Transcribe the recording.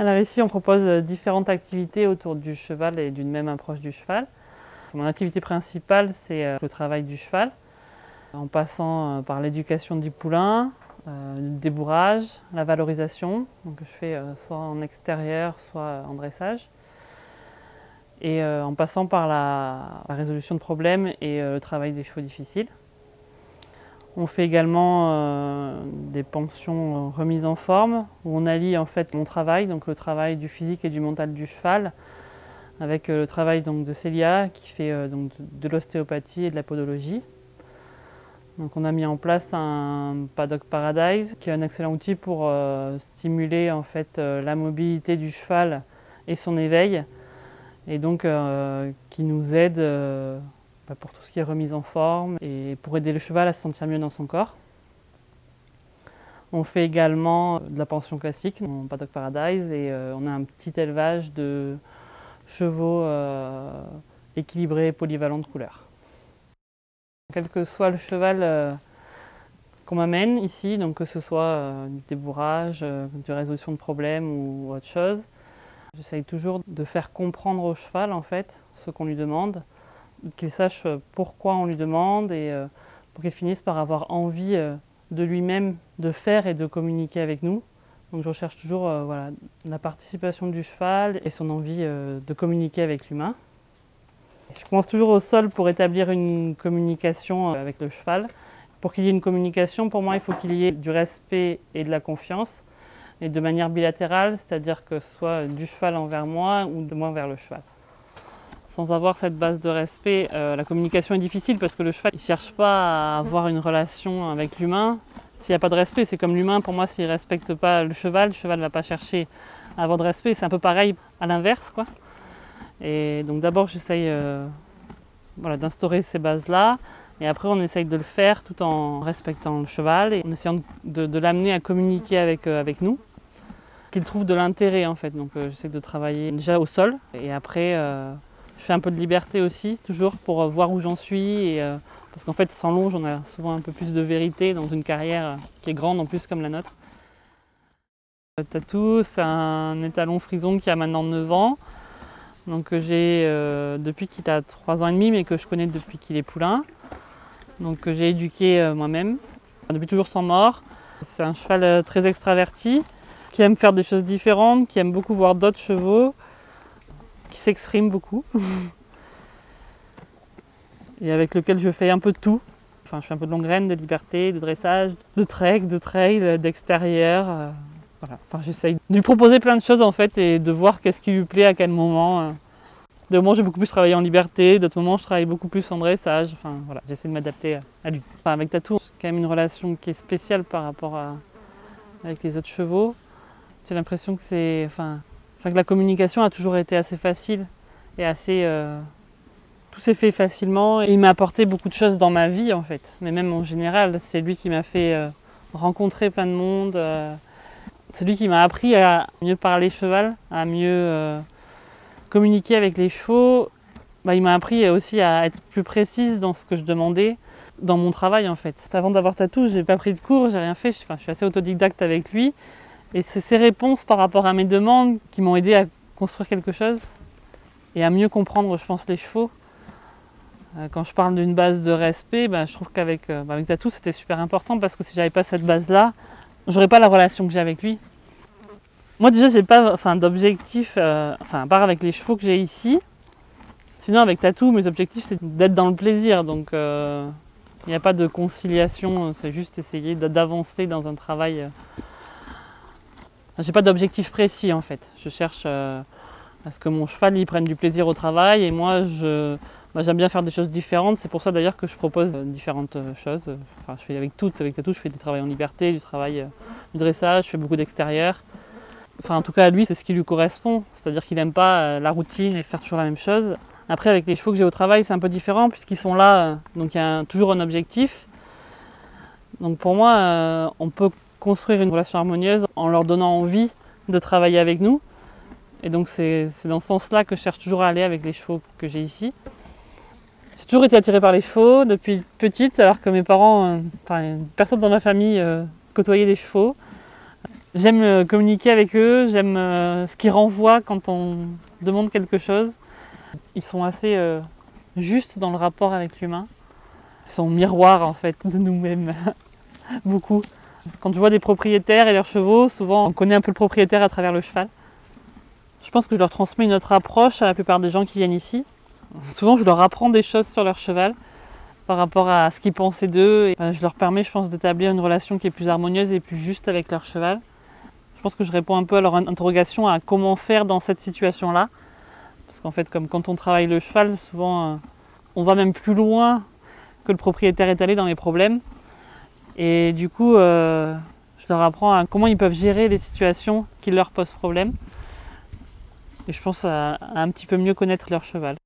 Alors ici, on propose différentes activités autour du cheval et d'une même approche du cheval. Mon activité principale, c'est le travail du cheval, en passant par l'éducation du poulain, le débourrage, la valorisation. Donc je fais soit en extérieur, soit en dressage. Et en passant par la résolution de problèmes et le travail des chevaux difficiles. On fait également des pensions remises en forme, où on allie en fait mon travail, donc le travail du physique et du mental du cheval, avec le travail donc, de Célia qui fait donc, de l'ostéopathie et de la podologie. Donc on a mis en place un Paddock Paradise, qui est un excellent outil pour stimuler en fait, la mobilité du cheval et son éveil, et donc qui nous aide pour tout ce qui est remise en forme et pour aider le cheval à se sentir mieux dans son corps. On fait également de la pension classique en Paddock Paradise et on a un petit élevage de chevaux équilibrés et polyvalents de couleurs. Quel que soit le cheval qu'on m'amène ici, donc que ce soit du débourrage, de résolution de problèmes ou autre chose, j'essaye toujours de faire comprendre au cheval en fait ce qu'on lui demande, qu'il sache pourquoi on lui demande et pour qu'il finisse par avoir envie de lui-même de faire et de communiquer avec nous. Donc je recherche toujours voilà, la participation du cheval et son envie de communiquer avec l'humain. Je commence toujours au sol pour établir une communication avec le cheval. Pour qu'il y ait une communication, pour moi, il faut qu'il y ait du respect et de la confiance, et de manière bilatérale, c'est-à-dire que ce soit du cheval envers moi ou de moi envers le cheval. Sans avoir cette base de respect, la communication est difficile parce que le cheval ne cherche pas à avoir une relation avec l'humain. S'il n'y a pas de respect, c'est comme l'humain, pour moi, s'il ne respecte pas le cheval ne va pas chercher à avoir de respect. C'est un peu pareil à l'inverse, quoi. Et donc d'abord, j'essaye voilà, d'instaurer ces bases-là, et après on essaye de le faire tout en respectant le cheval et en essayant de l'amener à communiquer avec nous, qu'il trouve de l'intérêt en fait. Donc j'essaie de travailler déjà au sol, et après je fais un peu de liberté aussi, toujours pour voir où j'en suis, et, parce qu'en fait sans longe on a souvent un peu plus de vérité dans une carrière qui est grande en plus comme la nôtre. Tatou, c'est un étalon frison qui a maintenant 9 ans, donc j'ai depuis qu'il a 3 ans et demi, mais que je connais depuis qu'il est poulain, donc que j'ai éduqué moi-même, depuis toujours sans mort. C'est un cheval très extraverti, qui aime faire des choses différentes, qui aime beaucoup voir d'autres chevaux, qui s'exprime beaucoup et avec lequel je fais un peu de tout. Enfin, je fais un peu de longue graine, de liberté, de dressage, de trek, de trail, d'extérieur. Voilà. Enfin, j'essaye de lui proposer plein de choses en fait et de voir qu'est-ce qui lui plaît à quel moment. De moments, j'ai beaucoup plus travaillé en liberté, d'autres moments, je travaille beaucoup plus en dressage. Enfin, voilà, j'essaie de m'adapter à lui. Enfin, avec Tatou, j'ai quand même une relation qui est spéciale par rapport avec les autres chevaux. J'ai l'impression que que la communication a toujours été assez facile et assez. Tout s'est fait facilement. Et il m'a apporté beaucoup de choses dans ma vie en fait. Mais même en général, c'est lui qui m'a fait rencontrer plein de monde. C'est lui qui m'a appris à mieux parler cheval, à mieux communiquer avec les chevaux. Il m'a appris aussi à être plus précise dans ce que je demandais, dans mon travail en fait. Avant d'avoir Tatou, j'ai pas pris de cours, j'ai rien fait. Je suis assez autodidacte avec lui. Et c'est ses réponses par rapport à mes demandes qui m'ont aidé à construire quelque chose et à mieux comprendre, je pense, les chevaux. Quand je parle d'une base de respect, je trouve qu'avec Tatou, c'était super important parce que si j'avais pas cette base-là, j'aurais pas la relation que j'ai avec lui. Moi déjà, j'ai pas d'objectif, à part avec les chevaux que j'ai ici. Sinon, avec Tatou, mes objectifs, c'est d'être dans le plaisir. Donc, il n'y a pas de conciliation, c'est juste essayer d'avancer dans un travail. J'ai pas d'objectif précis en fait. Je cherche à ce que mon cheval il prenne du plaisir au travail et moi j'aime bien faire des choses différentes. C'est pour ça d'ailleurs que je propose différentes choses. Enfin, je fais avec Tatou, je fais du travail en liberté, du travail du dressage, je fais beaucoup d'extérieur. Enfin, en tout cas, à lui, c'est ce qui lui correspond. C'est-à-dire qu'il n'aime pas la routine et faire toujours la même chose. Après, avec les chevaux que j'ai au travail, c'est un peu différent puisqu'ils sont là, donc il y a toujours un objectif. Donc pour moi, on peut construire une relation harmonieuse en leur donnant envie de travailler avec nous. Et donc c'est dans ce sens-là que je cherche toujours à aller avec les chevaux que j'ai ici. J'ai toujours été attirée par les chevaux depuis petite, alors que mes parents, personne dans ma famille côtoyait les chevaux. J'aime communiquer avec eux, j'aime ce qu'ils renvoient quand on demande quelque chose. Ils sont assez justes dans le rapport avec l'humain. Ils sont miroirs en fait de nous-mêmes, beaucoup. Quand je vois des propriétaires et leurs chevaux, souvent on connaît un peu le propriétaire à travers le cheval. Je pense que je leur transmets une autre approche à la plupart des gens qui viennent ici. Souvent je leur apprends des choses sur leur cheval par rapport à ce qu'ils pensaient d'eux. Je leur permets, je pense, d'établir une relation qui est plus harmonieuse et plus juste avec leur cheval. Je pense que je réponds un peu à leur interrogation à comment faire dans cette situation-là. Parce qu'en fait, comme quand on travaille le cheval, souvent on va même plus loin que le propriétaire est allé dans les problèmes. Et du coup, je leur apprends à comment ils peuvent gérer les situations qui leur posent problème. Et je pense à un petit peu mieux connaître leur cheval.